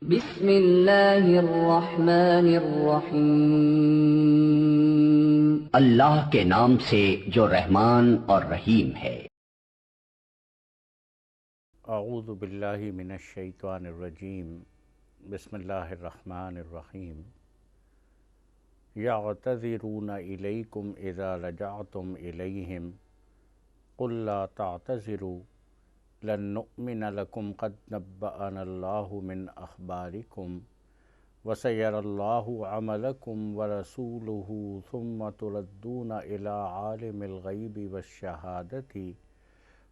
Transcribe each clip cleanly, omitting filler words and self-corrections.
بسم اللہ الرحمن الرحیم۔ اللہ کے نام سے جو رحمان اور رحیم ہے۔ اعوذ باللہ من الشیطان الرجیم، بسم اللہ الرحمن الرحیم۔ یعتذرون الیکم اذا رجعتم الیہم قل لا تعتذروا لن نؤمن لکم قد نبأنا اللہ من اخبارکم وسیری اللہ عملکم ورسولہ ثم تردون الی عالم الغیب والشہادۃ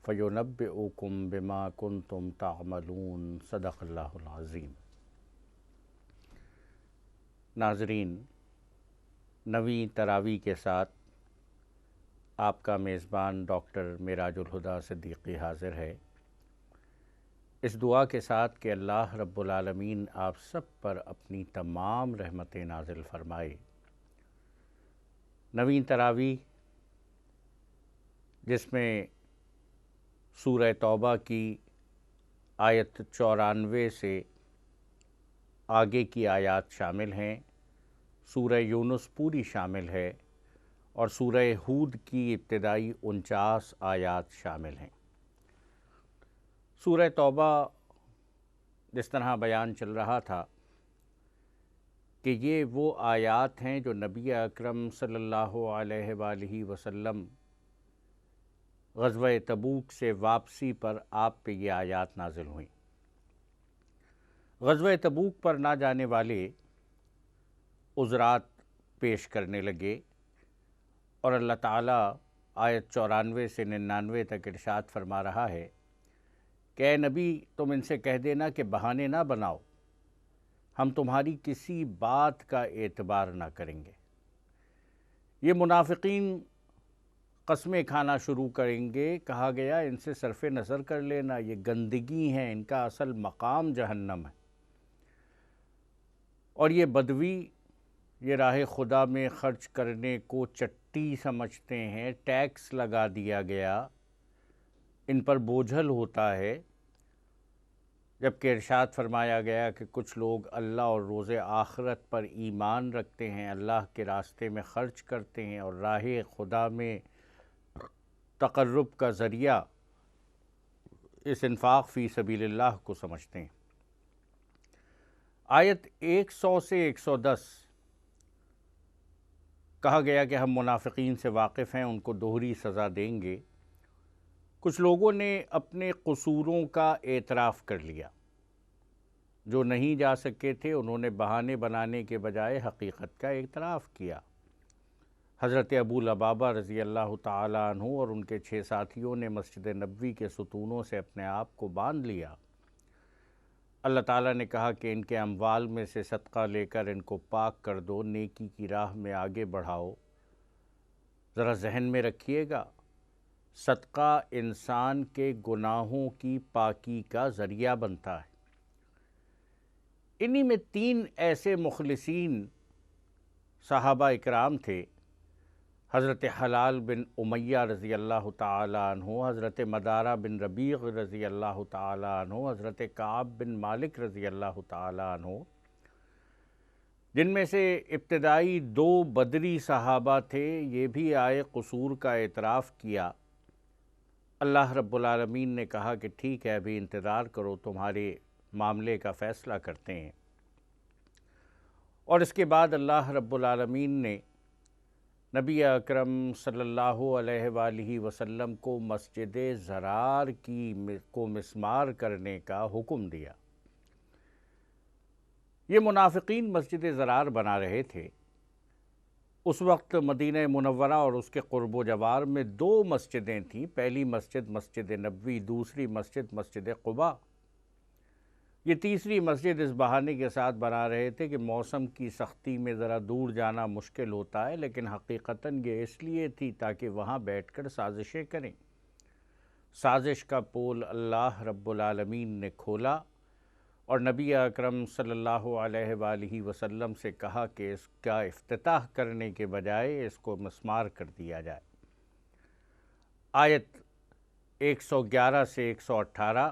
فَيُنَبِّئُكُم بِمَا كُنتُمْ تَعْمَلُونَ۔ صدق اللہ العظیم۔ ناظرین، نویں تراویح کے ساتھ آپ کا میزبان ڈاکٹر معراج الہدیٰ صدیقی حاضر ہے، اس دعا کے ساتھ کہ اللہ رب العالمین آپ سب پر اپنی تمام رحمتیں نازل فرمائے۔ نویں تراویح، جس میں سورہ توبہ کی آیت 94 سے آگے کی آیات شامل ہیں، سورہ یونس پوری شامل ہے اور سورہ ہود کی ابتدائی 49 آیات شامل ہیں۔ سورہ توبہ جس طرح بیان چل رہا تھا کہ یہ وہ آیات ہیں جو نبی اکرم صلی اللہ علیہ وآلہ وسلم غزوہ تبوک سے واپسی پر آپ پہ یہ آیات نازل ہوئیں۔ غزوہ تبوک پر نہ جانے والے عذرات پیش کرنے لگے اور اللہ تعالیٰ آیت 94 سے 99 تک ارشاد فرما رہا ہے کہ اے نبی، تم ان سے کہہ دینا کہ بہانے نہ بناؤ، ہم تمہاری کسی بات کا اعتبار نہ کریں گے۔ یہ منافقین قسمیں کھانا شروع کریں گے، کہا گیا ان سے صرف نظر کر لینا، یہ گندگی ہیں، ان کا اصل مقام جہنم ہے۔ اور یہ بدوی یہ راہ خدا میں خرچ کرنے کو چٹی سمجھتے ہیں، ٹیکس لگا دیا گیا، ان پر بوجھل ہوتا ہے، جبکہ ارشاد فرمایا گیا کہ کچھ لوگ اللہ اور روز آخرت پر ایمان رکھتے ہیں، اللہ کے راستے میں خرچ کرتے ہیں اور راہ خدا میں تقرب کا ذریعہ اس انفاق فی سبیل اللہ کو سمجھتے ہیں۔ آیت 100 سے 110 کہا گیا کہ ہم منافقین سے واقف ہیں، ان کو دوہری سزا دیں گے۔ کچھ لوگوں نے اپنے قصوروں کا اعتراف کر لیا، جو نہیں جا سکے تھے انہوں نے بہانے بنانے کے بجائے حقیقت کا اعتراف کیا۔ حضرت ابو لبابہ رضی اللہ تعالیٰ عنہ اور ان کے 6 ساتھیوں نے مسجد نبوی کے ستونوں سے اپنے آپ کو باندھ لیا۔ اللہ تعالیٰ نے کہا کہ ان کے اموال میں سے صدقہ لے کر ان کو پاک کر دو، نیکی کی راہ میں آگے بڑھاؤ۔ ذرا ذہن میں رکھیے گا، صدقہ انسان کے گناہوں کی پاکی کا ذریعہ بنتا ہے۔ انہی میں 3 ایسے مخلصین صحابہ اکرام تھے، حضرت حلال بن امیہ رضی اللہ تعالیٰ عنہ، حضرت مدارہ بن ربیع رضی اللہ تعالیٰ عنہ، حضرت کعب بن مالک رضی اللہ تعالیٰ عنہ، جن میں سے ابتدائی 2 بدری صحابہ تھے، یہ بھی آئے قصور کا اعتراف کیا۔ اللہ رب العالمین نے کہا کہ ٹھیک ہے، ابھی انتظار کرو، تمہارے معاملے کا فیصلہ کرتے ہیں۔ اور اس کے بعد اللہ رب العالمین نے نبی اکرم صلی اللہ علیہ وآلہ وسلم کو مسجد ضرار کو مسمار کرنے کا حکم دیا۔ یہ منافقین مسجد ضرار بنا رہے تھے۔ اس وقت مدینہ منورہ اور اس کے قرب و جوار میں 2 مسجدیں تھیں، پہلی مسجد مسجد نبوی، دوسری مسجد مسجد قباء۔ یہ تیسری مسجد اس بہانے کے ساتھ بنا رہے تھے کہ موسم کی سختی میں ذرا دور جانا مشکل ہوتا ہے، لیکن حقیقتاً یہ اس لیے تھی تاکہ وہاں بیٹھ کر سازشیں کریں۔ سازش کا پول اللہ رب العالمین نے کھولا اور نبی اکرم صلی اللہ علیہ وآلہ وسلم سے کہا کہ اس کا افتتاح کرنے کے بجائے اس کو مسمار کر دیا جائے۔ آیت 111 سے 118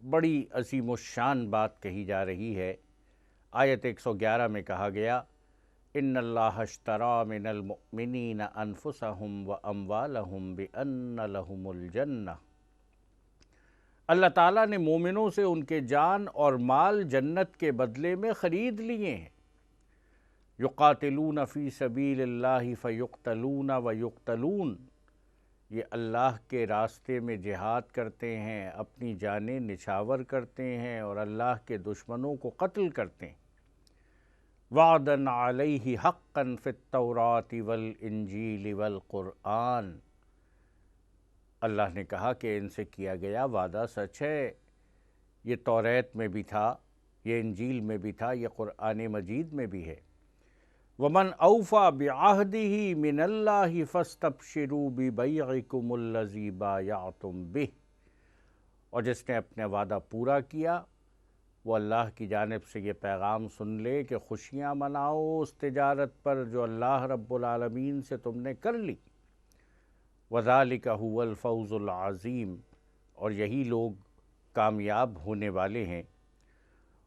بڑی عظیم الشان بات کہی جا رہی ہے۔ آیت 111 میں کہا گیا ان اللہ اشتری من المؤمنین انفسہم واموالہم بان لہم الجنہ، اللہ تعالیٰ نے مومنوں سے ان کے جان اور مال جنت کے بدلے میں خرید لیے ہیں۔ یقاتلون فی سبیل اللہ فیقتلون ویقتلون، یہ اللہ کے راستے میں جہاد کرتے ہیں، اپنی جانیں نچھاور کرتے ہیں اور اللہ کے دشمنوں کو قتل کرتے ہیں۔ وعدن علیہ حقا فی التوراۃ والانجیل والقرآن، اللہ نے کہا کہ ان سے کیا گیا وعدہ سچ ہے، یہ توریت میں بھی تھا، یہ انجیل میں بھی تھا، یہ قرآن مجید میں بھی ہے۔ وَمَنْ أَوْفَى بِعَهْدِهِ مِنَ اللَّهِ فَاسْتَبْشِرُوا بِبَيْعِكُمُ الَّذِي بَايَعْتُمْ بِهِ، اور جس نے اپنا وعدہ پورا کیا وہ اللہ کی جانب سے یہ پیغام سن لے کہ خوشیاں مناؤ اس تجارت پر جو اللہ رب العالمین سے تم نے کر لی۔ وَذَلِكَ هُوَ الْفَوْزُ الْعَظِيمُ، اور یہی لوگ کامیاب ہونے والے ہیں۔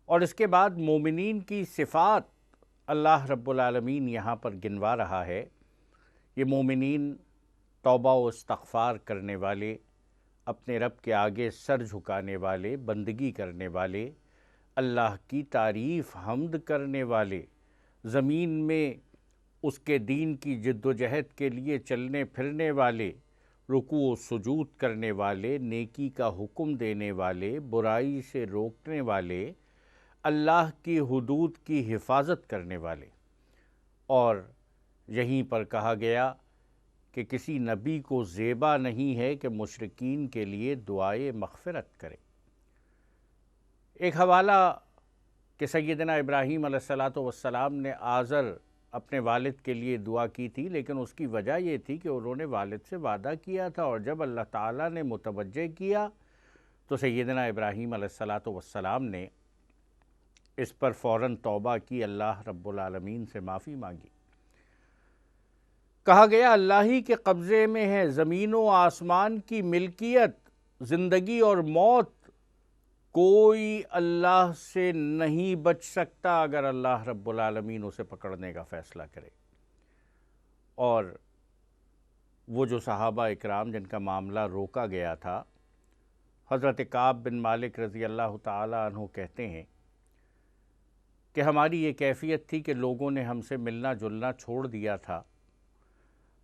اور اس کے بعد مومنین کی صفات اللہ رب العالمین یہاں پر گنوا رہا ہے۔ یہ مومنین توبہ و استغفار کرنے والے، اپنے رب کے آگے سر جھکانے والے، بندگی کرنے والے، اللہ کی تعریف حمد کرنے والے، زمین میں اس کے دین کی جد و جہد کے لیے چلنے پھرنے والے، رکوع و سجود کرنے والے، نیکی کا حکم دینے والے، برائی سے روکنے والے، اللہ کی حدود کی حفاظت کرنے والے۔ اور یہیں پر کہا گیا کہ کسی نبی کو زیبا نہیں ہے کہ مشرکین کے لیے دعائے مغفرت کرے۔ ایک حوالہ کہ سیدنا ابراہیم علیہ السلام نے آزر اپنے والد کے لیے دعا کی تھی، لیکن اس کی وجہ یہ تھی کہ انہوں نے والد سے وعدہ کیا تھا، اور جب اللہ تعالیٰ نے متوجہ کیا تو سیدنا ابراہیم علیہ السلام نے اس پر فوراً توبہ کی، اللہ رب العالمین سے معافی مانگی۔ کہا گیا اللہ ہی کے قبضے میں ہے زمین و آسمان کی ملکیت، زندگی اور موت، کوئی اللہ سے نہیں بچ سکتا اگر اللہ رب العالمین اسے پکڑنے کا فیصلہ کرے۔ اور وہ جو صحابہ اکرام جن کا معاملہ روکا گیا تھا، حضرت کعب بن مالک رضی اللہ تعالی عنہ کہتے ہیں کہ ہماری یہ کیفیت تھی کہ لوگوں نے ہم سے ملنا جلنا چھوڑ دیا تھا۔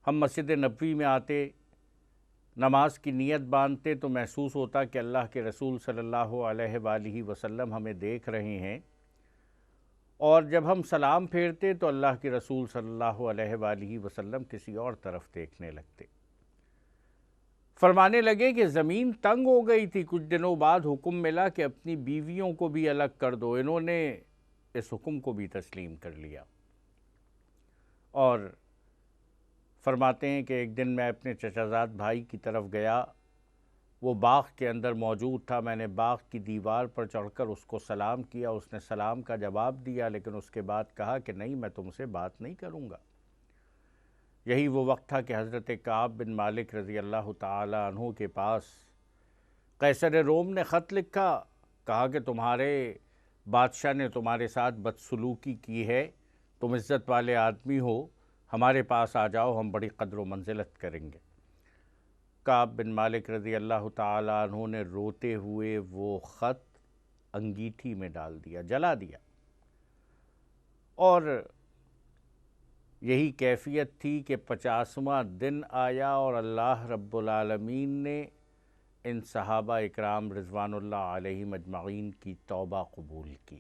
ہم مسجد نبوی میں آتے، نماز کی نیت باندھتے تو محسوس ہوتا کہ اللہ کے رسول صلی اللہ علیہ وآلہ وسلم ہمیں دیکھ رہے ہیں، اور جب ہم سلام پھیرتے تو اللہ کے رسول صلی اللہ علیہ وآلہ وسلم کسی اور طرف دیکھنے لگتے۔ فرمانے لگے کہ زمین تنگ ہو گئی تھی، کچھ دنوں بعد حکم ملا کہ اپنی بیویوں کو بھی الگ کر دو، انہوں نے اس حکم کو بھی تسلیم کر لیا۔ اور فرماتے ہیں کہ ایک دن میں اپنے چچا زاد بھائی کی طرف گیا، وہ باغ کے اندر موجود تھا، میں نے باغ کی دیوار پر چڑھ کر اس کو سلام کیا، اس نے سلام کا جواب دیا، لیکن اس کے بعد کہا کہ نہیں، میں تم سے بات نہیں کروں گا۔ یہی وہ وقت تھا کہ حضرت کعب بن مالک رضی اللہ تعالی عنہ کے پاس قیصر روم نے خط لکھا، کہا کہ تمہارے بادشاہ نے تمہارے ساتھ بدسلوکی کی ہے، تم عزت والے آدمی ہو، ہمارے پاس آ جاؤ، ہم بڑی قدر و منزلت کریں گے۔ کعب بن مالک رضی اللہ تعالی عنہ نے روتے ہوئے وہ خط انگیٹھی میں ڈال دیا، جلا دیا۔ اور یہی کیفیت تھی کہ 50واں دن آیا اور اللہ رب العالمین نے ان صحابہ اکرام رضوان اللہ علیہم اجمعین کی توبہ قبول کی۔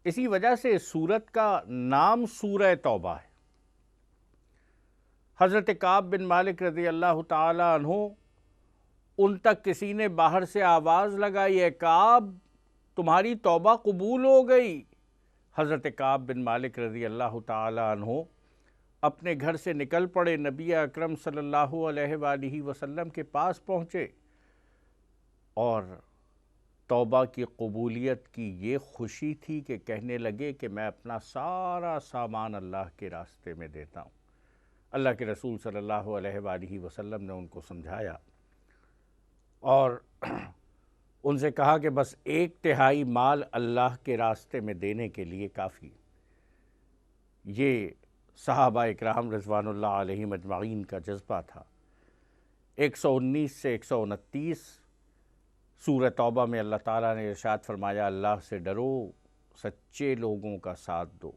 اسی وجہ سے اس سورت کا نام سورہ توبہ ہے۔ حضرت کعب بن مالک رضی اللہ تعالی عنہ، ان تک کسی نے باہر سے آواز لگائی، اے کعب تمہاری توبہ قبول ہو گئی۔ حضرت کعب بن مالک رضی اللہ تعالی عنہ اپنے گھر سے نکل پڑے، نبی اکرم صلی اللہ علیہ وآلہ وسلم کے پاس پہنچے، اور توبہ کی قبولیت کی یہ خوشی تھی کہ کہنے لگے کہ میں اپنا سارا سامان اللہ کے راستے میں دیتا ہوں۔ اللہ کے رسول صلی اللہ علیہ وآلہ وسلم نے ان کو سمجھایا، اور ان سے کہا کہ بس 1/3 مال اللہ کے راستے میں دینے کے لیے کافی۔ یہ صحابہ اکرام رضوان اللہ علیہم اجمعین کا جذبہ تھا۔ 119 سے 129 سورہ توبہ میں اللہ تعالیٰ نے ارشاد فرمایا، اللہ سے ڈرو، سچے لوگوں کا ساتھ دو۔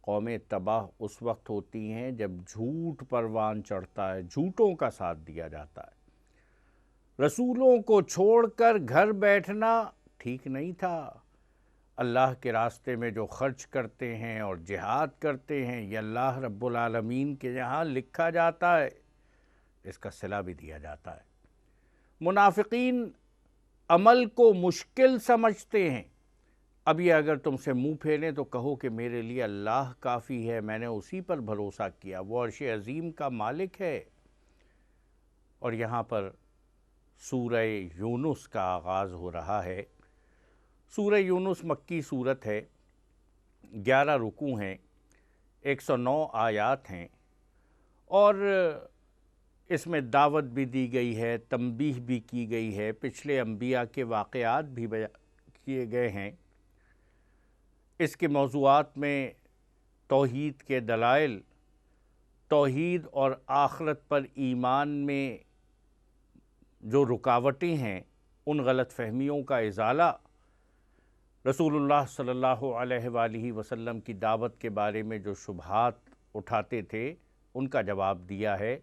قومیں تباہ اس وقت ہوتی ہیں جب جھوٹ پروان چڑھتا ہے، جھوٹوں کا ساتھ دیا جاتا ہے۔ رسولوں کو چھوڑ کر گھر بیٹھنا ٹھیک نہیں تھا۔ اللہ کے راستے میں جو خرچ کرتے ہیں اور جہاد کرتے ہیں، یہ اللہ رب العالمین کے یہاں لکھا جاتا ہے، اس کا صلہ بھی دیا جاتا ہے۔ منافقین عمل کو مشکل سمجھتے ہیں۔ اب یہ اگر تم سے منہ پھیریں تو کہو کہ میرے لیے اللہ کافی ہے، میں نے اسی پر بھروسہ کیا، وہ عرش عظیم کا مالک ہے۔ اور یہاں پر سورہ یونس کا آغاز ہو رہا ہے۔ سورہ یونس مکی سورت ہے، 11 رکوع ہیں، 109 آیات ہیں، اور اس میں دعوت بھی دی گئی ہے، تنبیہ بھی کی گئی ہے، پچھلے انبیاء کے واقعات بھی بیان کیے گئے ہیں۔ اس کے موضوعات میں توحید کے دلائل، توحید اور آخرت پر ایمان میں جو رکاوٹیں ہیں ان غلط فہمیوں کا ازالہ، رسول اللہ صلی اللہ علیہ وآلہ وسلم کی دعوت کے بارے میں جو شبہات اٹھاتے تھے ان کا جواب دیا ہے۔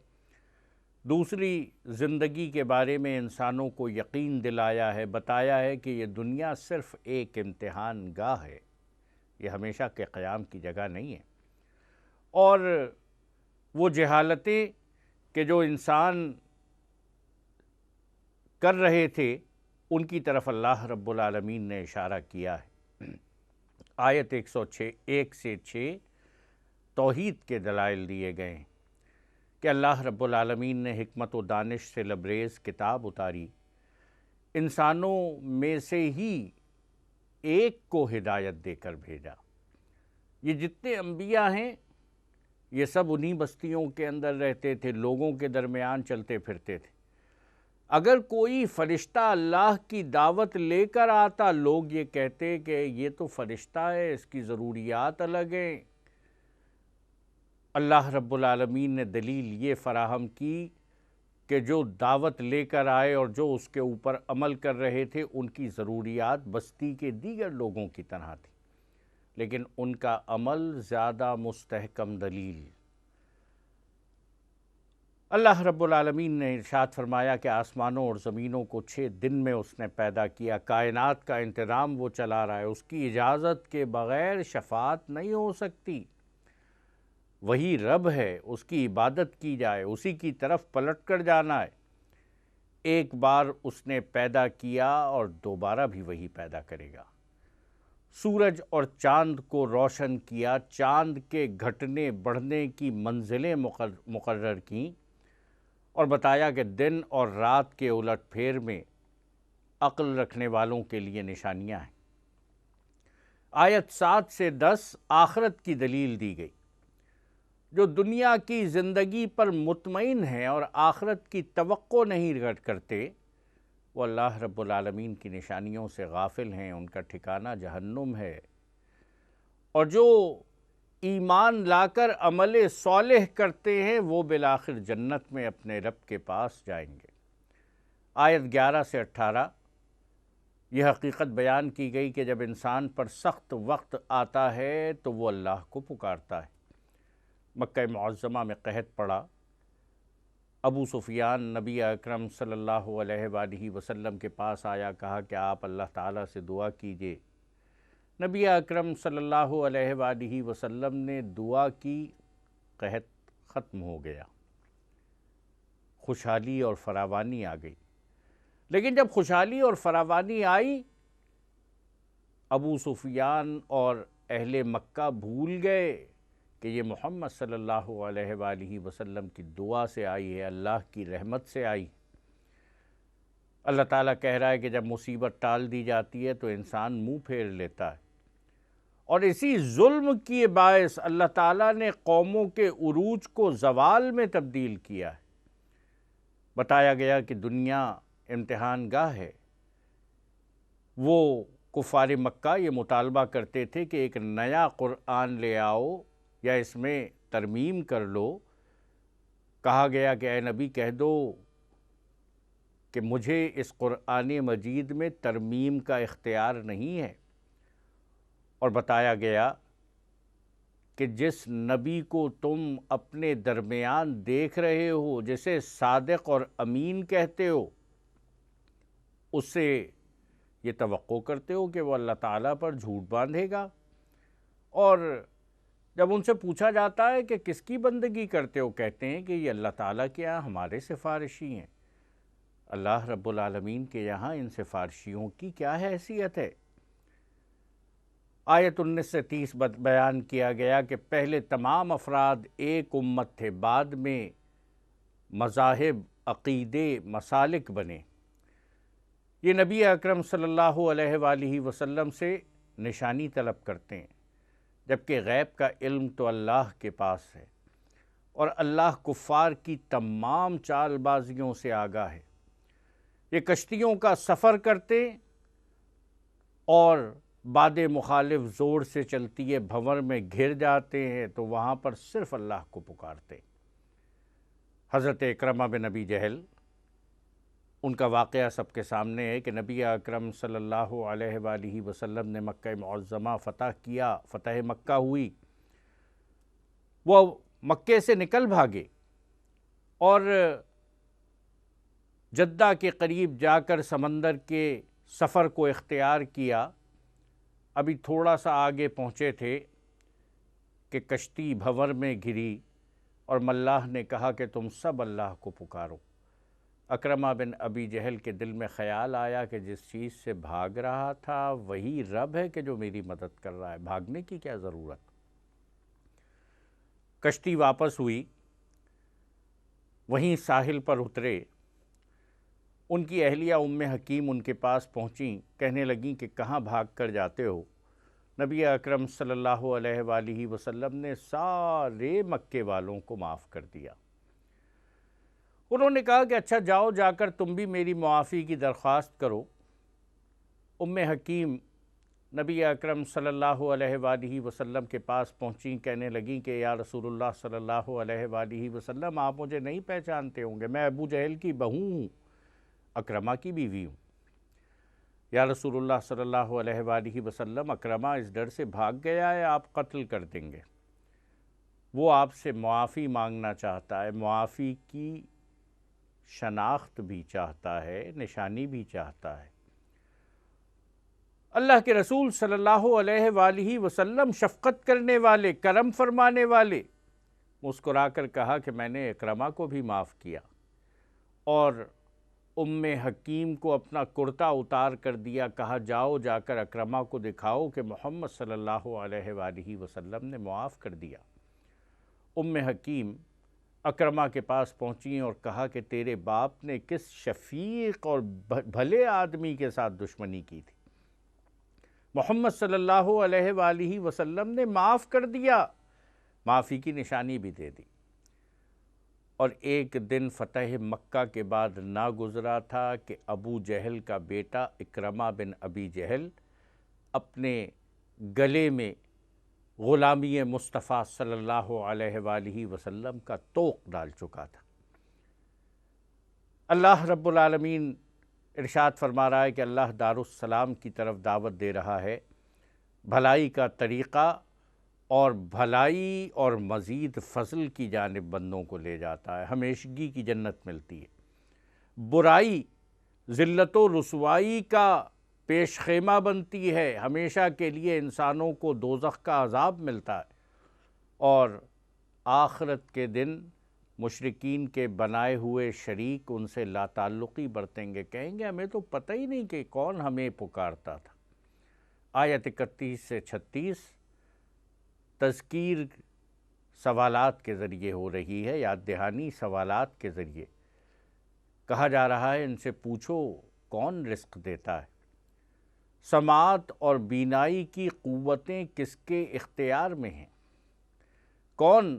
دوسری زندگی کے بارے میں انسانوں کو یقین دلایا ہے، بتایا ہے کہ یہ دنیا صرف ایک امتحان گاہ ہے، یہ ہمیشہ کے قیام کی جگہ نہیں ہے۔ اور وہ جہالتیں کہ جو انسان کر رہے تھے ان کی طرف اللہ رب العالمین نے اشارہ کیا ہے۔ آیت 1 سے 6 توحید کے دلائل دیے گئے ہیں کہ اللہ رب العالمین نے حکمت و دانش سے لبریز کتاب اتاری، انسانوں میں سے ہی ایک کو ہدایت دے کر بھیجا۔ یہ جتنے انبیاء ہیں یہ سب انہی بستیوں کے اندر رہتے تھے، لوگوں کے درمیان چلتے پھرتے تھے۔ اگر کوئی فرشتہ اللہ کی دعوت لے کر آتا، لوگ یہ کہتے کہ یہ تو فرشتہ ہے، اس کی ضروریات الگ ہیں۔ اللہ رب العالمین نے دلیل یہ فراہم کی کہ جو دعوت لے کر آئے اور جو اس کے اوپر عمل کر رہے تھے ان کی ضروریات بستی کے دیگر لوگوں کی طرح تھی، لیکن ان کا عمل زیادہ مستحکم دلیل۔ اللہ رب العالمین نے ارشاد فرمایا کہ آسمانوں اور زمینوں کو 6 دن میں اس نے پیدا کیا، کائنات کا انتظام وہ چلا رہا ہے، اس کی اجازت کے بغیر شفاعت نہیں ہو سکتی۔ وہی رب ہے، اس کی عبادت کی جائے، اسی کی طرف پلٹ کر جانا ہے۔ ایک بار اس نے پیدا کیا اور دوبارہ بھی وہی پیدا کرے گا۔ سورج اور چاند کو روشن کیا، چاند کے گھٹنے بڑھنے کی منزلیں مقرر کیں، اور بتایا کہ دن اور رات کے الٹ پھیر میں عقل رکھنے والوں کے لیے نشانیاں ہیں۔ آیت 7 سے 10 آخرت کی دلیل دی گئی۔ جو دنیا کی زندگی پر مطمئن ہیں اور آخرت کی توقع نہیں کرتے، وہ اللہ رب العالمین کی نشانیوں سے غافل ہیں، ان کا ٹھکانہ جہنم ہے۔ اور جو ایمان لا کر عمل صالح کرتے ہیں وہ بالآخر جنت میں اپنے رب کے پاس جائیں گے۔ آیت 11 سے 18 یہ حقیقت بیان کی گئی کہ جب انسان پر سخت وقت آتا ہے تو وہ اللہ کو پکارتا ہے۔ مکہ معظمہ میں قحط پڑا، ابو سفیان نبی اکرم صلی اللہ علیہ وآلہ وسلم کے پاس آیا، کہا کہ آپ اللہ تعالیٰ سے دعا کیجئے۔ نبی اکرم صلی اللہ علیہ وآلہ وسلم نے دعا کی، قحط ختم ہو گیا، خوشحالی اور فراوانی آ گئی۔ لیکن جب خوشحالی اور فراوانی آئی، ابو سفیان اور اہل مکہ بھول گئے کہ یہ محمد صلی اللہ علیہ وآلہ وسلم کی دعا سے آئی ہے، اللہ کی رحمت سے آئی۔ اللہ تعالیٰ کہہ رہا ہے کہ جب مصیبت ٹال دی جاتی ہے تو انسان منہ پھیر لیتا ہے، اور اسی ظلم کی باعث اللہ تعالیٰ نے قوموں کے عروج کو زوال میں تبدیل کیا ہے۔ بتایا گیا کہ دنیا امتحان گاہ ہے، وہ کفار مکہ یہ مطالبہ کرتے تھے کہ ایک نیا قرآن لے آؤ یا اس میں ترمیم کر لو۔ کہا گیا کہ اے نبی کہہ دو کہ مجھے اس قرآن مجید میں ترمیم کا اختیار نہیں ہے، اور بتایا گیا کہ جس نبی کو تم اپنے درمیان دیکھ رہے ہو، جسے صادق اور امین کہتے ہو، اس سے یہ توقع کرتے ہو کہ وہ اللہ تعالیٰ پر جھوٹ باندھے گا۔ اور جب ان سے پوچھا جاتا ہے کہ کس کی بندگی کرتے ہو، کہتے ہیں کہ یہ اللہ تعالیٰ کے یہاں ہمارے سفارشی ہیں۔ اللہ رب العالمین کے یہاں ان سفارشیوں کی کیا حیثیت ہے؟ آیت 19 سے 30 بیان کیا گیا کہ پہلے تمام افراد ایک امت تھے، بعد میں مذاہب، عقیدے، مسالک بنے۔ یہ نبی اکرم صلی اللہ علیہ وآلہ وسلم سے نشانی طلب کرتے ہیں، جبکہ غیب کا علم تو اللہ کے پاس ہے، اور اللہ کفار کی تمام چال بازیوں سے آگاہ ہے۔ یہ کشتیوں کا سفر کرتے اور باد مخالف زور سے چلتی ہے، بھنور میں گھر جاتے ہیں تو وہاں پر صرف اللہ کو پکارتے۔ حضرت اکرمہ بن ابی جہل، ان کا واقعہ سب کے سامنے ہے کہ نبی اکرم صلی اللہ علیہ وآلہ وسلم نے مکہ معظمہ فتح کیا، فتح مکہ ہوئی، وہ مکے سے نکل بھاگے اور جدہ کے قریب جا کر سمندر کے سفر کو اختیار کیا۔ ابھی تھوڑا سا آگے پہنچے تھے کہ کشتی بھنور میں گری اور ملاح نے کہا کہ تم سب اللہ کو پکارو۔ اکرمہ بن ابی جہل کے دل میں خیال آیا کہ جس چیز سے بھاگ رہا تھا وہی رب ہے کہ جو میری مدد کر رہا ہے، بھاگنے کی کیا ضرورت۔ کشتی واپس ہوئی، وہیں ساحل پر اترے، ان کی اہلیہ ام حکیم ان کے پاس پہنچیں، کہنے لگیں کہ کہاں بھاگ کر جاتے ہو؟ نبی اکرم صلی اللہ علیہ وآلہ وسلم نے سارے مکے والوں کو معاف کر دیا۔ انہوں نے کہا کہ اچھا جاؤ، جا کر تم بھی میری معافی کی درخواست کرو۔ ام حکیم نبی اکرم صلی اللہ علیہ وآلہ وسلم کے پاس پہنچیں، کہنے لگیں کہ یا رسول اللہ صلی اللہ علیہ وآلہ وسلم، آپ مجھے نہیں پہچانتے ہوں گے، میں ابو جہل کی بہو ہوں، اکرمہ کی بیوی ہوں۔ یا رسول اللہ صلی اللہ علیہ وآلہ وسلم، اکرمہ اس ڈر سے بھاگ گیا ہے آپ قتل کر دیں گے، وہ آپ سے معافی مانگنا چاہتا ہے، معافی کی شناخت بھی چاہتا ہے، نشانی بھی چاہتا ہے۔ اللہ کے رسول صلی اللہ علیہ وآلہ وسلم شفقت کرنے والے، کرم فرمانے والے، مسکرا کر کہا کہ میں نے اکرمہ کو بھی معاف کیا، اور ام حکیم کو اپنا کرتا اتار کر دیا، کہا جاؤ جا کر اکرمہ کو دکھاؤ کہ محمد صلی اللہ علیہ وآلہ وسلم نے معاف کر دیا۔ ام حکیم اکرمہ کے پاس پہنچیں اور کہا کہ تیرے باپ نے کس شفیق اور بھلے آدمی کے ساتھ دشمنی کی تھی، محمد صلی اللہ علیہ وآلہ وسلم نے معاف کر دیا، معافی کی نشانی بھی دے دی۔ اور ایک دن فتح مکہ کے بعد نہ گزرا تھا کہ ابو جہل کا بیٹا اکرمہ بن ابی جہل اپنے گلے میں غلامی مصطفیٰ صلی اللہ علیہ وآلہ وسلم کا طوق ڈال چکا تھا۔ اللہ رب العالمین ارشاد فرما رہا ہے کہ اللہ دار السلام کی طرف دعوت دے رہا ہے، بھلائی کا طریقہ اور بھلائی اور مزید فضل کی جانب بندوں کو لے جاتا ہے، ہمیشگی کی جنت ملتی ہے۔ برائی ذلت و رسوائی کا پیش خیمہ بنتی ہے، ہمیشہ کے لیے انسانوں کو دوزخ کا عذاب ملتا ہے، اور آخرت کے دن مشرکین کے بنائے ہوئے شریک ان سے لا تعلقی برتیں گے، کہیں گے ہمیں تو پتہ ہی نہیں کہ کون ہمیں پکارتا تھا۔ آیت 31 سے 36 تذکیر سوالات کے ذریعے ہو رہی ہے، یاد دہانی سوالات کے ذریعے کہا جا رہا ہے ان سے پوچھو کون رزق دیتا ہے، سماعت اور بینائی کی قوتیں کس کے اختیار میں ہیں، کون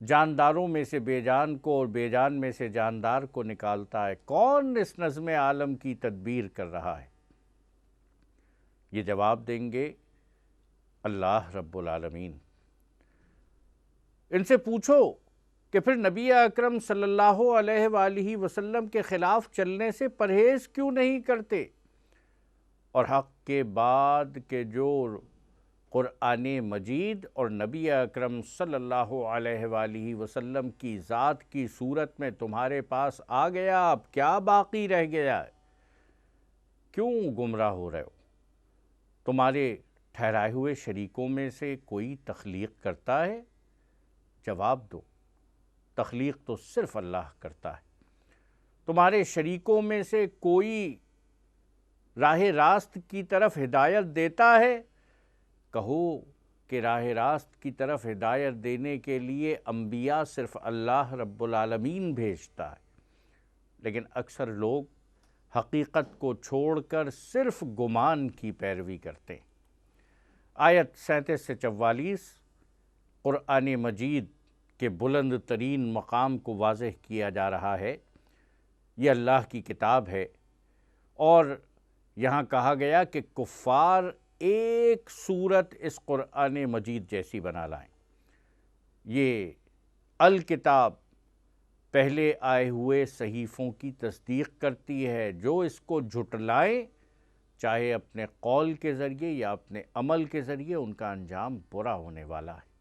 جانداروں میں سے بے جان کو اور بے جان میں سے جاندار کو نکالتا ہے، کون اس نظم عالم کی تدبیر کر رہا ہے۔ یہ جواب دیں گے اللہ رب العالمین۔ ان سے پوچھو کہ پھر نبی اکرم صلی اللہ علیہ وآلہ وسلم کے خلاف چلنے سے پرہیز کیوں نہیں کرتے؟ اور حق کے بعد کہ جو قرآن مجید اور نبی اکرم صلی اللہ علیہ وآلہ وسلم کی ذات کی صورت میں تمہارے پاس آ گیا، اب کیا باقی رہ گیا ہے؟ کیوں گمراہ ہو رہے ہو؟ تمہارے ٹھہرائے ہوئے شریکوں میں سے کوئی تخلیق کرتا ہے؟ جواب دو، تخلیق تو صرف اللہ کرتا ہے۔ تمہارے شریکوں میں سے کوئی راہ راست کی طرف ہدایت دیتا ہے؟ کہو کہ راہ راست کی طرف ہدایت دینے کے لیے انبیاء صرف اللہ رب العالمین بھیجتا ہے، لیکن اکثر لوگ حقیقت کو چھوڑ کر صرف گمان کی پیروی کرتے ہیں۔ آیت 37 سے 44 قرآن مجید کے بلند ترین مقام کو واضح کیا جا رہا ہے۔ یہ اللہ کی کتاب ہے، اور یہاں کہا گیا کہ کفار ایک صورت اس قرآن مجید جیسی بنا لائیں۔ یہ الکتاب پہلے آئے ہوئے صحیفوں کی تصدیق کرتی ہے، جو اس کو جھٹلائیں چاہے اپنے قول کے ذریعے یا اپنے عمل کے ذریعے، ان کا انجام برا ہونے والا ہے۔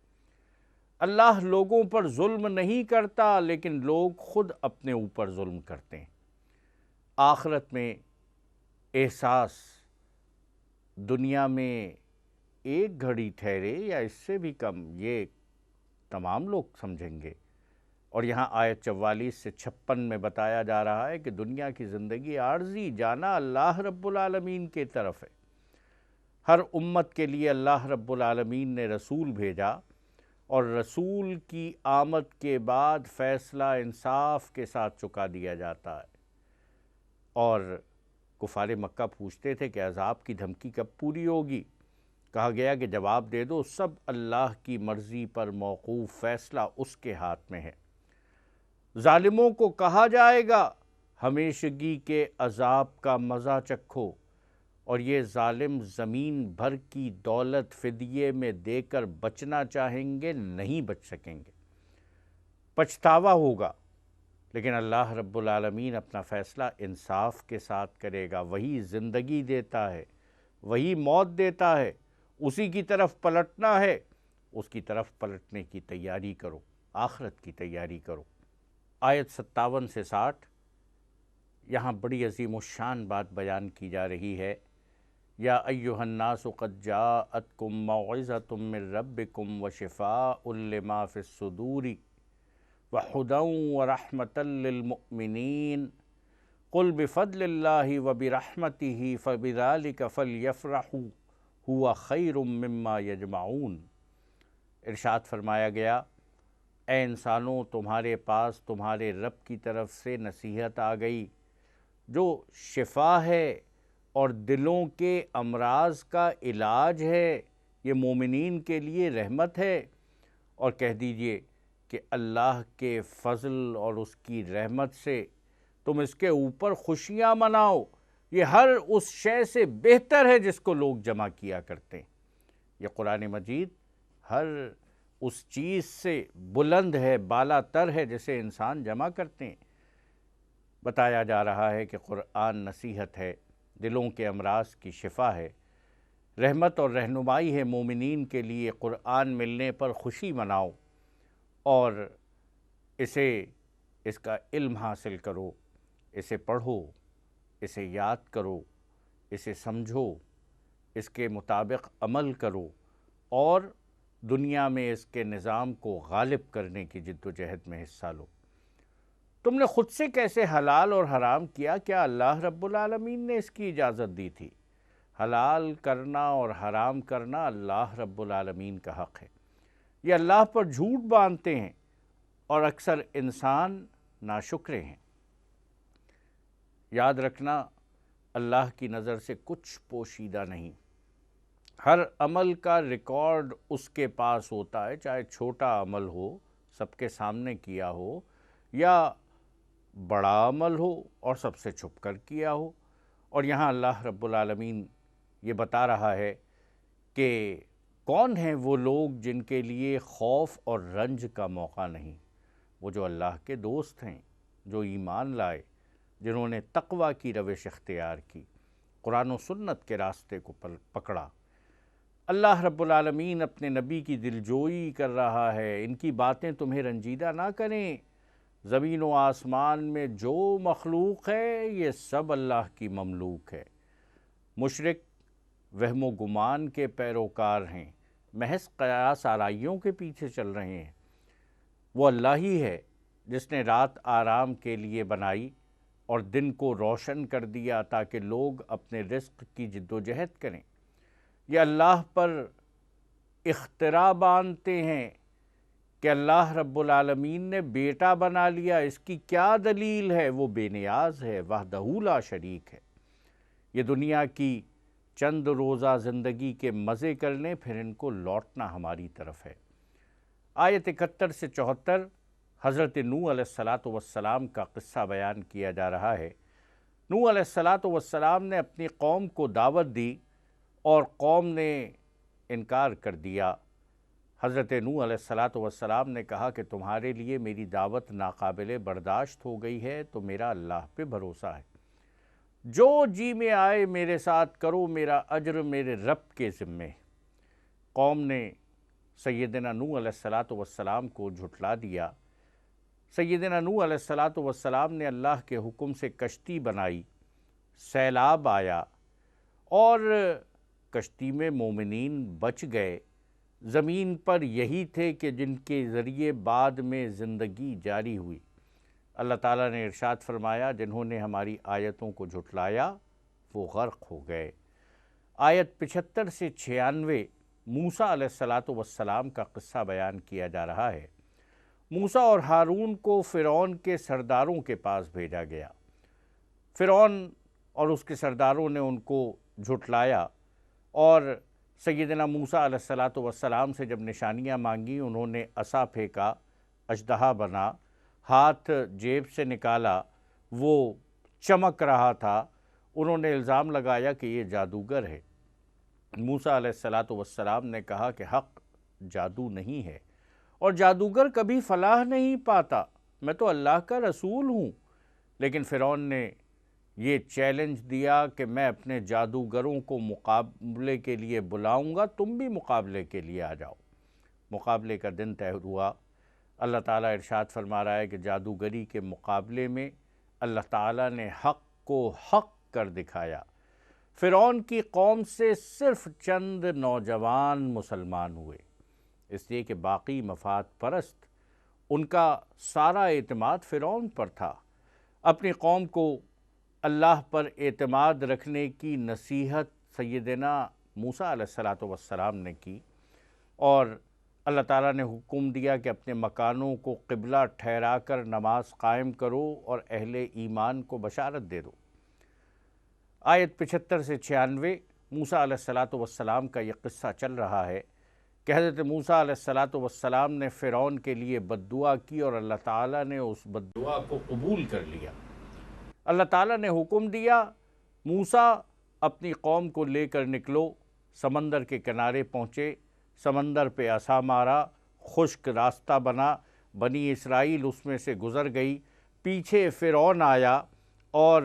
اللہ لوگوں پر ظلم نہیں کرتا، لیکن لوگ خود اپنے اوپر ظلم کرتے ہیں۔ آخرت میں احساس دنیا میں ایک گھڑی ٹھہرے یا اس سے بھی کم، یہ تمام لوگ سمجھیں گے۔ اور یہاں آیت 44 سے 56 میں بتایا جا رہا ہے کہ دنیا کی زندگی عارضی، جانا اللہ رب العالمین کی طرف ہے۔ ہر امت کے لیے اللہ رب العالمین نے رسول بھیجا، اور رسول کی آمد کے بعد فیصلہ انصاف کے ساتھ چکا دیا جاتا ہے۔ اور کفار مکہ پوچھتے تھے کہ عذاب کی دھمکی کب پوری ہوگی؟ کہا گیا کہ جواب دے دو، سب اللہ کی مرضی پر موقوف، فیصلہ اس کے ہاتھ میں ہے۔ ظالموں کو کہا جائے گا ہمیشگی کے عذاب کا مزہ چکھو، اور یہ ظالم زمین بھر کی دولت فدیے میں دے کر بچنا چاہیں گے، نہیں بچ سکیں گے، پچھتاوا ہوگا۔ لیکن اللہ رب العالمین اپنا فیصلہ انصاف کے ساتھ کرے گا۔ وہی زندگی دیتا ہے، وہی موت دیتا ہے، اسی کی طرف پلٹنا ہے، اس کی طرف پلٹنے کی تیاری کرو، آخرت کی تیاری کرو۔ آیت 57 سے 60 یہاں بڑی عظیم الشان بات بیان کی جا رہی ہے۔ یا ایھا الناس قد جاءتکم موعظۃ من ربکم وشفاء لما فی الصدور وہدی ورحمۃ للمؤمنین قل بفضل اللہ وبرحمتہ فبذلک فلیفرحوا ھو خیر مما یجمعون۔ ارشاد فرمایا گیا، اے انسانوں، تمہارے پاس تمہارے رب کی طرف سے نصیحت آ گئی جو شفا ہے اور دلوں کے امراض کا علاج ہے، یہ مومنین کے لیے رحمت ہے۔ اور کہہ دیجئے کہ اللہ کے فضل اور اس کی رحمت سے تم اس کے اوپر خوشیاں مناؤ، یہ ہر اس شے سے بہتر ہے جس کو لوگ جمع کیا کرتے ہیں۔ یہ قرآن مجید ہر اس چیز سے بلند ہے، بالا تر ہے جسے انسان جمع کرتے ہیں۔ بتایا جا رہا ہے کہ قرآن نصیحت ہے، دلوں کے امراض کی شفا ہے، رحمت اور رہنمائی ہے مومنین کے لیے۔ قرآن ملنے پر خوشی مناؤ اور اس کا علم حاصل کرو، اسے پڑھو، اسے یاد کرو، اسے سمجھو، اس کے مطابق عمل کرو، اور دنیا میں اس کے نظام کو غالب کرنے کی جد و جہد میں حصہ لو۔ تم نے خود سے کیسے حلال اور حرام کیا؟ کیا اللہ رب العالمین نے اس کی اجازت دی تھی؟ حلال کرنا اور حرام کرنا اللہ رب العالمین کا حق ہے۔ یہ اللہ پر جھوٹ باندھتے ہیں، اور اکثر انسان ناشکرے ہیں۔ یاد رکھنا، اللہ کی نظر سے کچھ پوشیدہ نہیں۔ ہر عمل کا ریکارڈ اس کے پاس ہوتا ہے، چاہے چھوٹا عمل ہو، سب کے سامنے کیا ہو، یا بڑا عمل ہو اور سب سے چھپ کر کیا ہو۔ اور یہاں اللہ رب العالمین یہ بتا رہا ہے کہ کون ہیں وہ لوگ جن کے لیے خوف اور رنج کا موقع نہیں؟ وہ جو اللہ کے دوست ہیں، جو ایمان لائے، جنہوں نے تقوی کی روش اختیار کی، قرآن و سنت کے راستے کو پکڑا۔ اللہ رب العالمین اپنے نبی کی دلجوئی کر رہا ہے، ان کی باتیں تمہیں رنجیدہ نہ کریں۔ زمین و آسمان میں جو مخلوق ہے یہ سب اللہ کی مملوک ہے۔ مشرک وہم و گمان کے پیروکار ہیں، محض قیاس آرائیوں کے پیچھے چل رہے ہیں۔ وہ اللہ ہی ہے جس نے رات آرام کے لیے بنائی اور دن کو روشن کر دیا تاکہ لوگ اپنے رزق کی جد و جہد کریں۔ یہ اللہ پر اختراع باندھتے ہیں کہ اللہ رب العالمین نے بیٹا بنا لیا، اس کی کیا دلیل ہے؟ وہ بے نیاز ہے، وحدہ لا شریک ہے۔ یہ دنیا کی چند روزہ زندگی کے مزے کر لیں، پھر ان کو لوٹنا ہماری طرف ہے۔ آیت 71 سے 74 حضرت نوح علیہ السلام کا قصہ بیان کیا جا رہا ہے۔ نوح علیہ السلام نے اپنی قوم کو دعوت دی اور قوم نے انکار کر دیا۔ حضرت نوح علیہ السلام نے کہا کہ تمہارے لیے میری دعوت ناقابل برداشت ہو گئی ہے تو میرا اللہ پہ بھروسہ ہے، جو جی میں آئے میرے ساتھ کرو، میرا اجر میرے رب کے ذمے۔ قوم نے سیدنا نوح علیہ السلام کو جھٹلا دیا۔ سیدنا نوح علیہ السلام نے اللہ کے حکم سے کشتی بنائی، سیلاب آیا اور کشتی میں مومنین بچ گئے۔ زمین پر یہی تھے کہ جن کے ذریعے بعد میں زندگی جاری ہوئی۔ اللہ تعالیٰ نے ارشاد فرمایا جنہوں نے ہماری آیتوں کو جھٹلایا وہ غرق ہو گئے۔ آیت 75 سے 96 موسیٰ علیہ السلام کا قصہ بیان کیا جا رہا ہے۔ موسیٰ اور ہارون کو فرعون کے سرداروں کے پاس بھیجا گیا۔ فرعون اور اس کے سرداروں نے ان کو جھٹلایا اور سیدنا موسیٰ علیہ السلام سے جب نشانیاں مانگی، انہوں نے عصا پھینکا، اژدہا بنا، ہاتھ جیب سے نکالا، وہ چمک رہا تھا۔ انہوں نے الزام لگایا کہ یہ جادوگر ہے۔ موسیٰ علیہ السلام نے کہا کہ حق جادو نہیں ہے اور جادوگر کبھی فلاح نہیں پاتا، میں تو اللہ کا رسول ہوں۔ لیکن فرعون نے یہ چیلنج دیا کہ میں اپنے جادوگروں کو مقابلے کے لیے بلاؤں گا، تم بھی مقابلے کے لیے آ جاؤ۔ مقابلے کا دن طے ہوا۔ اللہ تعالیٰ ارشاد فرما رہا ہے کہ جادوگری کے مقابلے میں اللہ تعالیٰ نے حق کو حق کر دکھایا۔ فرعون کی قوم سے صرف چند نوجوان مسلمان ہوئے، اس لیے کہ باقی مفاد پرست، ان کا سارا اعتماد فرعون پر تھا۔ اپنی قوم کو اللہ پر اعتماد رکھنے کی نصیحت سیدنا موسیٰ علیہ السلام نے کی اور اللہ تعالیٰ نے حکم دیا کہ اپنے مکانوں کو قبلہ ٹھہرا کر نماز قائم کرو اور اہل ایمان کو بشارت دے دو۔ آیت 75 سے 96 موسیٰ علیہ السلام کا یہ قصہ چل رہا ہے کہ حضرت موسیٰ علیہ السلام نے فرعون کے لیے بد دعا کی اور اللہ تعالیٰ نے اس بد دعا کو قبول کر لیا۔ اللہ تعالیٰ نے حکم دیا موسیٰ اپنی قوم کو لے کر نکلو۔ سمندر کے کنارے پہنچے، سمندر پہ عصا مارا، خشک راستہ بنا، بنی اسرائیل اس میں سے گزر گئی۔ پیچھے فرعون آیا اور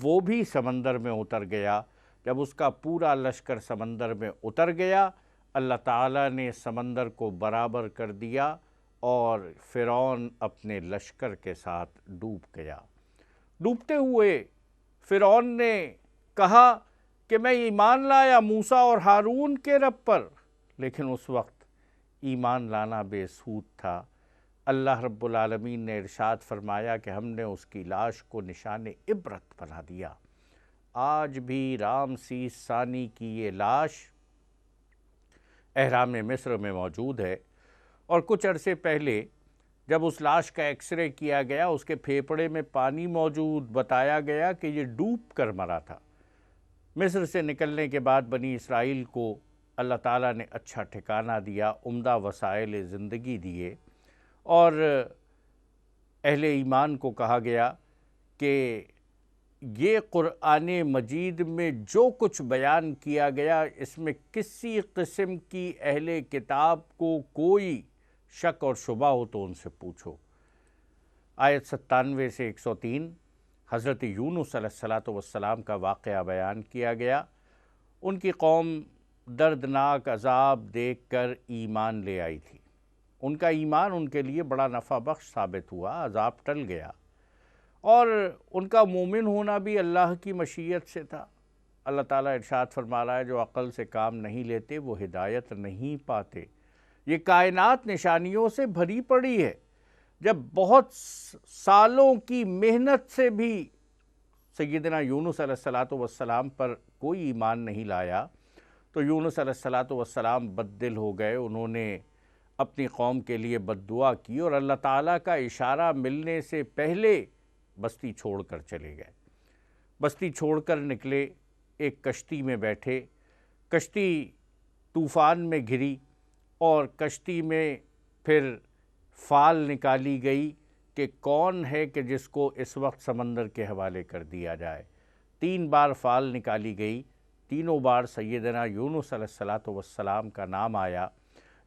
وہ بھی سمندر میں اتر گیا۔ جب اس کا پورا لشکر سمندر میں اتر گیا، اللہ تعالیٰ نے سمندر کو برابر کر دیا اور فرعون اپنے لشکر کے ساتھ ڈوب گیا۔ ڈوبتے ہوئے فرعون نے کہا کہ میں ایمان لایا موسیٰ اور ہارون کے رب پر، لیکن اس وقت ایمان لانا بے سود تھا۔ اللہ رب العالمین نے ارشاد فرمایا کہ ہم نے اس کی لاش کو نشان عبرت بنا دیا۔ آج بھی رامسیس ثانی کی یہ لاش احرام مصر میں موجود ہے، اور کچھ عرصے پہلے جب اس لاش کا ایکس رے کیا گیا، اس کے پھیپھڑے میں پانی موجود، بتایا گیا کہ یہ ڈوب کر مرا تھا۔ مصر سے نکلنے کے بعد بنی اسرائیل کو اللہ تعالیٰ نے اچھا ٹھکانہ دیا، عمدہ وسائل زندگی دیے، اور اہل ایمان کو کہا گیا کہ یہ قرآن مجید میں جو کچھ بیان کیا گیا اس میں کسی قسم کی اہل کتاب کو کوئی شک اور شبہ ہو تو ان سے پوچھو۔ آیت 97 سے 103 حضرت یونس علیہ السلام کا واقعہ بیان کیا گیا۔ ان کی قوم دردناک عذاب دیکھ کر ایمان لے آئی تھی۔ ان کا ایمان ان کے لیے بڑا نفع بخش ثابت ہوا، عذاب ٹل گیا، اور ان کا مومن ہونا بھی اللہ کی مشیت سے تھا۔ اللہ تعالیٰ ارشاد فرما رہا ہے جو عقل سے کام نہیں لیتے وہ ہدایت نہیں پاتے۔ یہ کائنات نشانیوں سے بھری پڑی ہے۔ جب بہت سالوں کی محنت سے بھی سیدنا یونس علیہ السلام پر کوئی ایمان نہیں لایا تو یونس علیہ السلام بد دل ہو گئے۔ انہوں نے اپنی قوم کے لیے بد دعا کی اور اللہ تعالیٰ کا اشارہ ملنے سے پہلے بستی چھوڑ کر چلے گئے۔ بستی چھوڑ کر نکلے، ایک کشتی میں بیٹھے، کشتی طوفان میں گھری اور کشتی میں پھر فال نکالی گئی کہ کون ہے کہ جس کو اس وقت سمندر کے حوالے کر دیا جائے۔ 3 بار فال نکالی گئی، تینوں بار سیدنا یونس علیہ السلام کا نام آیا۔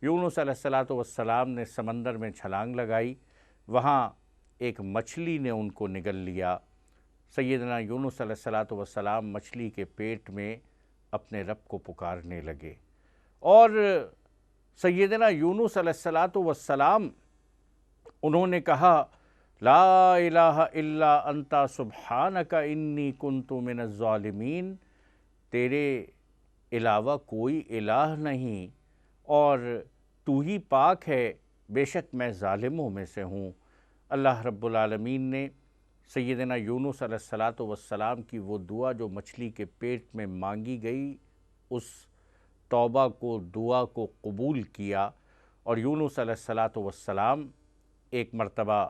یونس علیہ السلام نے سمندر میں چھلانگ لگائی، وہاں ایک مچھلی نے ان کو نگل لیا۔ سیدنا یونس علیہ السلام مچھلی کے پیٹ میں اپنے رب کو پکارنے لگے، اور سیدنا یونس علیہ السلام انہوں نے کہا لا الہ الا انت سبحانک انی کنت من الظالمین، تیرے علاوہ کوئی الہ نہیں اور تو ہی پاک ہے، بے شک میں ظالموں میں سے ہوں۔ اللہ رب العالمین نے سیدنا یونس علیہ السلام کی وہ دعا جو مچھلی کے پیٹ میں مانگی گئی، اس توبہ کو، دعا کو قبول کیا، اور یونس علیہ السلام ایک مرتبہ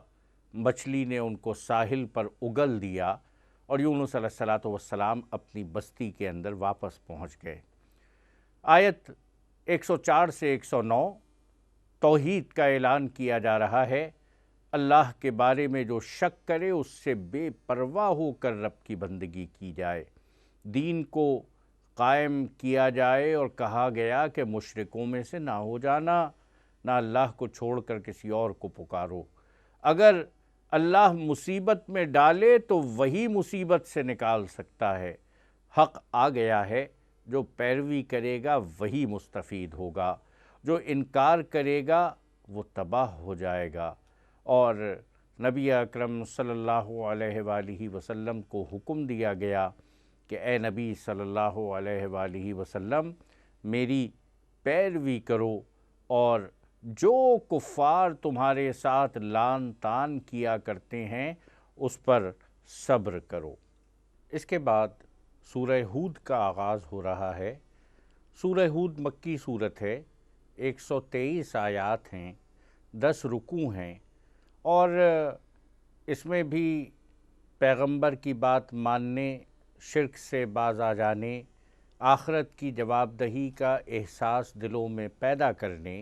مچھلی نے ان کو ساحل پر اگل دیا اور یونس علیہ السلام اپنی بستی کے اندر واپس پہنچ گئے۔ آیت 104 سے 109 توحید کا اعلان کیا جا رہا ہے۔ اللہ کے بارے میں جو شک کرے اس سے بے پرواہ ہو کر رب کی بندگی کی جائے، دین کو قائم کیا جائے، اور کہا گیا کہ مشرکوں میں سے نہ ہو جانا، نہ اللہ کو چھوڑ کر کسی اور کو پکارو۔ اگر اللہ مصیبت میں ڈالے تو وہی مصیبت سے نکال سکتا ہے۔ حق آ گیا ہے، جو پیروی کرے گا وہی مستفید ہوگا، جو انکار کرے گا وہ تباہ ہو جائے گا۔ اور نبی اکرم صلی اللہ علیہ وآلہ وسلم کو حکم دیا گیا کہ اے نبی صلی اللہ علیہ وآلہ وسلم میری پیروی کرو، اور جو کفار تمہارے ساتھ لان تان کیا کرتے ہیں اس پر صبر کرو۔ اس کے بعد سورہ ہود کا آغاز ہو رہا ہے۔ سورہ ہود مکی صورت ہے، 123 آیات ہیں، 10 رکوع ہیں، اور اس میں بھی پیغمبر کی بات ماننے، شرک سے باز آ جانے، آخرت کی جواب دہی کا احساس دلوں میں پیدا کرنے،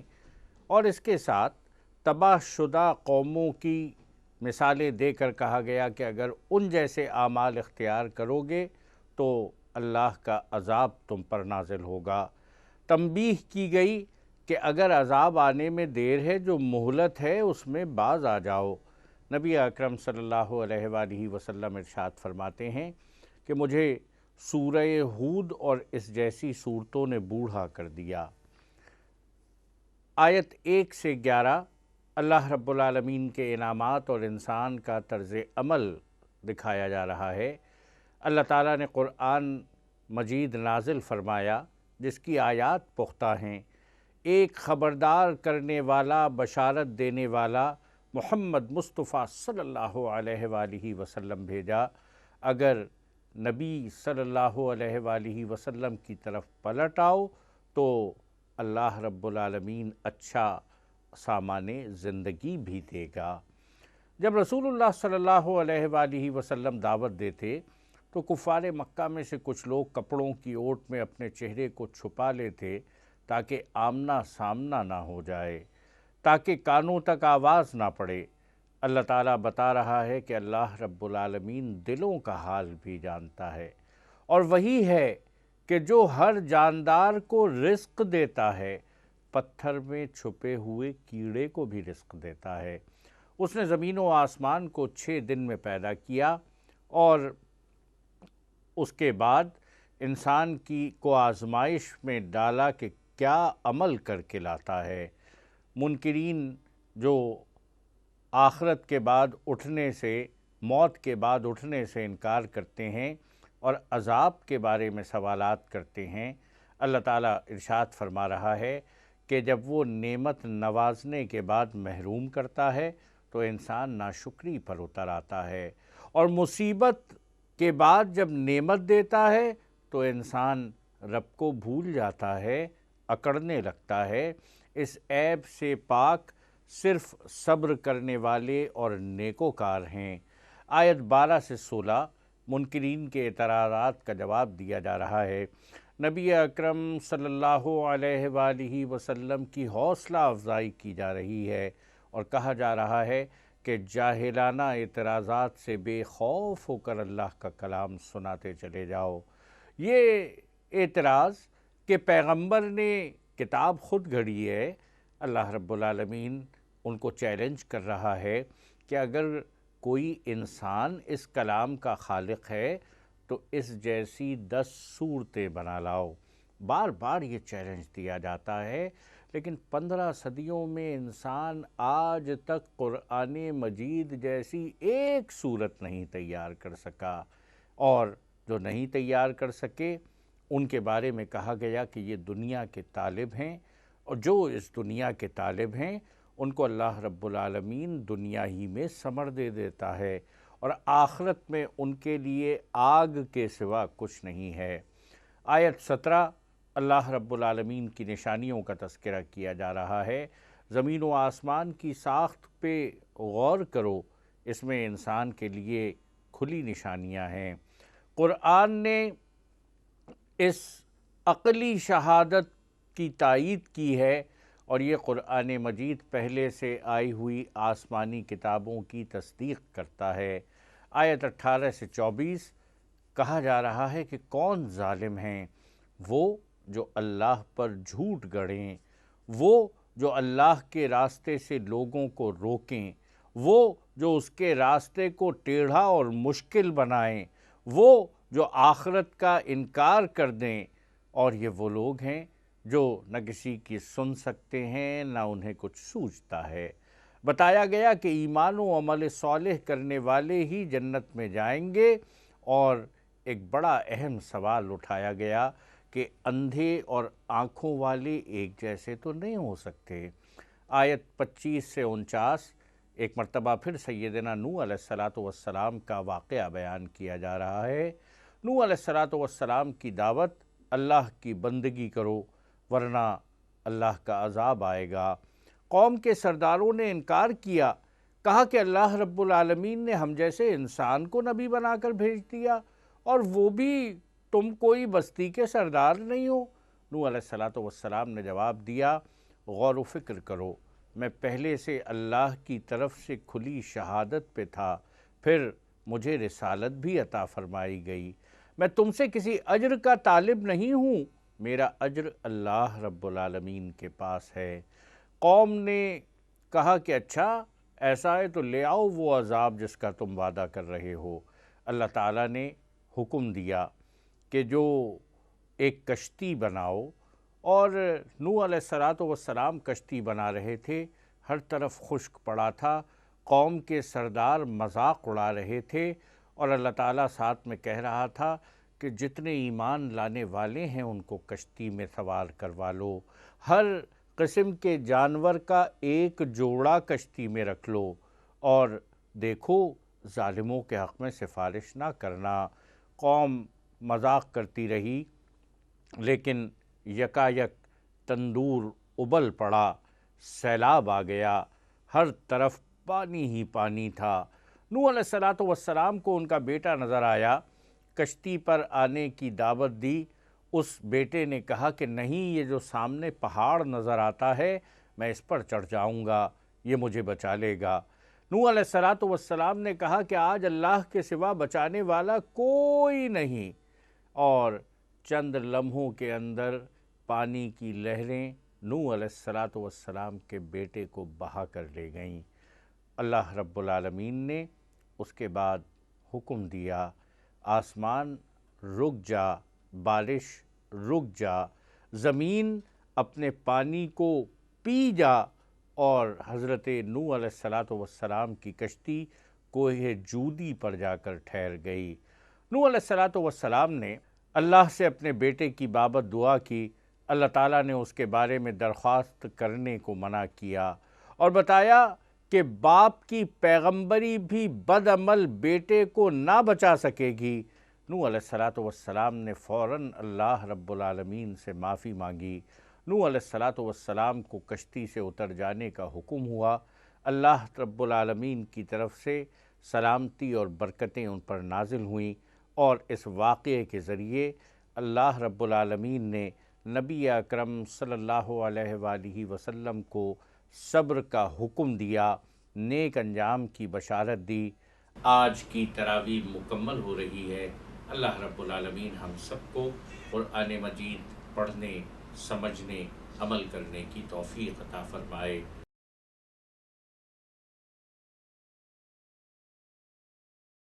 اور اس کے ساتھ تباہ شدہ قوموں کی مثالیں دے کر کہا گیا کہ اگر ان جیسے اعمال اختیار کرو گے تو اللہ کا عذاب تم پر نازل ہوگا۔ تنبیہ کی گئی کہ اگر عذاب آنے میں دیر ہے، جو مہلت ہے اس میں باز آ جاؤ۔ نبی اکرم صلی اللہ علیہ وآلہ وسلم ارشاد فرماتے ہیں کہ مجھے سورہ ہود اور اس جیسی صورتوں نے بوڑھا کر دیا۔ آیت 1 سے 11 اللہ رب العالمین کے انعامات اور انسان کا طرز عمل دکھایا جا رہا ہے۔ اللہ تعالیٰ نے قرآن مجید نازل فرمایا جس کی آیات پختہ ہیں، ایک خبردار کرنے والا، بشارت دینے والا محمد مصطفیٰ صلی اللہ علیہ وآلہ وسلم بھیجا۔ اگر نبی صلی اللہ علیہ وآلہ وسلم کی طرف پلٹ آؤ تو اللہ رب العالمین اچھا سامان زندگی بھی دے گا۔ جب رسول اللہ صلی اللہ علیہ وآلہ وسلم دعوت دیتے تو کفار مکہ میں سے کچھ لوگ کپڑوں کی اوٹ میں اپنے چہرے کو چھپا لیتے تاکہ آمنا سامنا نہ ہو جائے، تاکہ کانوں تک آواز نہ پڑے۔ اللہ تعالیٰ بتا رہا ہے کہ اللہ رب العالمین دلوں کا حال بھی جانتا ہے، اور وہی ہے کہ جو ہر جاندار کو رزق دیتا ہے، پتھر میں چھپے ہوئے کیڑے کو بھی رزق دیتا ہے۔ اس نے زمین و آسمان کو 6 دن میں پیدا کیا، اور اس کے بعد انسان کو آزمائش میں ڈالا کہ کیا عمل کر کے لاتا ہے۔ منکرین جو آخرت کے بعد اٹھنے سے، موت کے بعد اٹھنے سے انکار کرتے ہیں اور عذاب کے بارے میں سوالات کرتے ہیں، اللہ تعالیٰ ارشاد فرما رہا ہے کہ جب وہ نعمت نوازنے کے بعد محروم کرتا ہے تو انسان ناشکری پر اتر آتا ہے، اور مصیبت کے بعد جب نعمت دیتا ہے تو انسان رب کو بھول جاتا ہے، اکڑنے لگتا ہے۔ اس عیب سے پاک صرف صبر کرنے والے اور نیکوکار ہیں۔ آیت 12 سے 16 منکرین کے اعتراضات کا جواب دیا جا رہا ہے۔ نبی اکرم صلی اللہ علیہ وآلہ وسلم کی حوصلہ افزائی کی جا رہی ہے، اور کہا جا رہا ہے کہ جاہلانہ اعتراضات سے بے خوف ہو کر اللہ کا کلام سناتے چلے جاؤ۔ یہ اعتراض کہ پیغمبر نے کتاب خود گھڑی ہے، اللہ رب العالمین ان کو چیلنج کر رہا ہے کہ اگر کوئی انسان اس کلام کا خالق ہے تو اس جیسی 10 صورتیں بنا لاؤ۔ بار بار یہ چیلنج دیا جاتا ہے، لیکن 15 صدیوں میں انسان آج تک قرآن مجید جیسی ایک صورت نہیں تیار کر سکا، اور جو نہیں تیار کر سکے ان کے بارے میں کہا گیا کہ یہ دنیا کے طالب ہیں، اور جو اس دنیا کے طالب ہیں ان کو اللہ رب العالمین دنیا ہی میں ثمر دے دیتا ہے، اور آخرت میں ان کے لیے آگ کے سوا کچھ نہیں ہے۔ آیت 17 اللہ رب العالمین کی نشانیوں کا تذکرہ کیا جا رہا ہے۔ زمین و آسمان کی ساخت پہ غور کرو، اس میں انسان کے لیے کھلی نشانیاں ہیں۔ قرآن نے اس عقلی شہادت کی تائید کی ہے، اور یہ قرآن مجید پہلے سے آئی ہوئی آسمانی کتابوں کی تصدیق کرتا ہے۔ آیت 18 سے 24 کہا جا رہا ہے کہ کون ظالم ہیں؟ وہ جو اللہ پر جھوٹ گڑھیں، وہ جو اللہ کے راستے سے لوگوں کو روکیں، وہ جو اس کے راستے کو ٹیڑھا اور مشکل بنائیں، وہ جو آخرت کا انکار کر دیں، اور یہ وہ لوگ ہیں جو نہ کسی کی سن سکتے ہیں نہ انہیں کچھ سوچتا ہے۔ بتایا گیا کہ ایمان و عمل صالح کرنے والے ہی جنت میں جائیں گے، اور ایک بڑا اہم سوال اٹھایا گیا کہ اندھے اور آنکھوں والے ایک جیسے تو نہیں ہو سکتے۔ آیت 25 سے 49 ایک مرتبہ پھر سیدنا نوح علیہ السلام کا واقعہ بیان کیا جا رہا ہے۔ نوح علیہ السلام کی دعوت، اللہ کی بندگی کرو ورنہ اللہ کا عذاب آئے گا۔ قوم کے سرداروں نے انکار کیا، کہا کہ اللہ رب العالمین نے ہم جیسے انسان کو نبی بنا کر بھیج دیا، اور وہ بھی تم کوئی بستی کے سردار نہیں ہو۔ نوح علیہ السلام نے جواب دیا، غور و فکر کرو، میں پہلے سے اللہ کی طرف سے کھلی شہادت پہ تھا، پھر مجھے رسالت بھی عطا فرمائی گئی، میں تم سے کسی اجر کا طالب نہیں ہوں، میرا اجر اللہ رب العالمین کے پاس ہے۔ قوم نے کہا کہ اچھا ایسا ہے تو لے آؤ وہ عذاب جس کا تم وعدہ کر رہے ہو۔ اللہ تعالیٰ نے حکم دیا کہ جو ایک کشتی بناؤ، اور نوح علیہ السلام کشتی بنا رہے تھے، ہر طرف خشک پڑا تھا، قوم کے سردار مذاق اڑا رہے تھے، اور اللہ تعالیٰ ساتھ میں کہہ رہا تھا کہ جتنے ایمان لانے والے ہیں ان کو کشتی میں سوار کروا لو، ہر قسم کے جانور کا ایک جوڑا کشتی میں رکھ لو، اور دیکھو ظالموں کے حق میں سفارش نہ کرنا۔ قوم مذاق کرتی رہی، لیکن یکایک تندور ابل پڑا، سیلاب آ گیا، ہر طرف پانی ہی پانی تھا۔ نوح علیہ السلام کو ان کا بیٹا نظر آیا، کشتی پر آنے کی دعوت دی۔ اس بیٹے نے کہا کہ نہیں، یہ جو سامنے پہاڑ نظر آتا ہے میں اس پر چڑھ جاؤں گا، یہ مجھے بچا لے گا۔ نوح علیہ السلام نے کہا کہ آج اللہ کے سوا بچانے والا کوئی نہیں، اور چند لمحوں کے اندر پانی کی لہریں نوح علیہ السلام کے بیٹے کو بہا کر لے گئیں۔ اللہ رب العالمین نے اس کے بعد حکم دیا، آسمان رک جا، بارش رک جا، زمین اپنے پانی کو پی جا، اور حضرت نوح علیہ السلام کی کشتی کوہ جودی پر جا کر ٹھہر گئی۔ نوح علیہ السلام نے اللہ سے اپنے بیٹے کی بابت دعا کی۔ اللہ تعالیٰ نے اس کے بارے میں درخواست کرنے کو منع کیا اور بتایا کہ باپ کی پیغمبری بھی بد عمل بیٹے کو نہ بچا سکے گی۔ نوح علیہ السلام نے فوراً اللہ رب العالمین سے معافی مانگی۔ نوح علیہ السلام کو کشتی سے اتر جانے کا حکم ہوا۔ اللہ رب العالمین کی طرف سے سلامتی اور برکتیں ان پر نازل ہوئیں، اور اس واقعے کے ذریعے اللہ رب العالمین نے نبی اکرم صلی اللہ علیہ وآلہ وسلم کو صبر کا حکم دیا، نیک انجام کی بشارت دی۔ آج کی تراویح مکمل ہو رہی ہے۔ اللہ رب العالمین ہم سب کو قرآن مجید پڑھنے، سمجھنے، عمل کرنے کی توفیق عطا فرمائے۔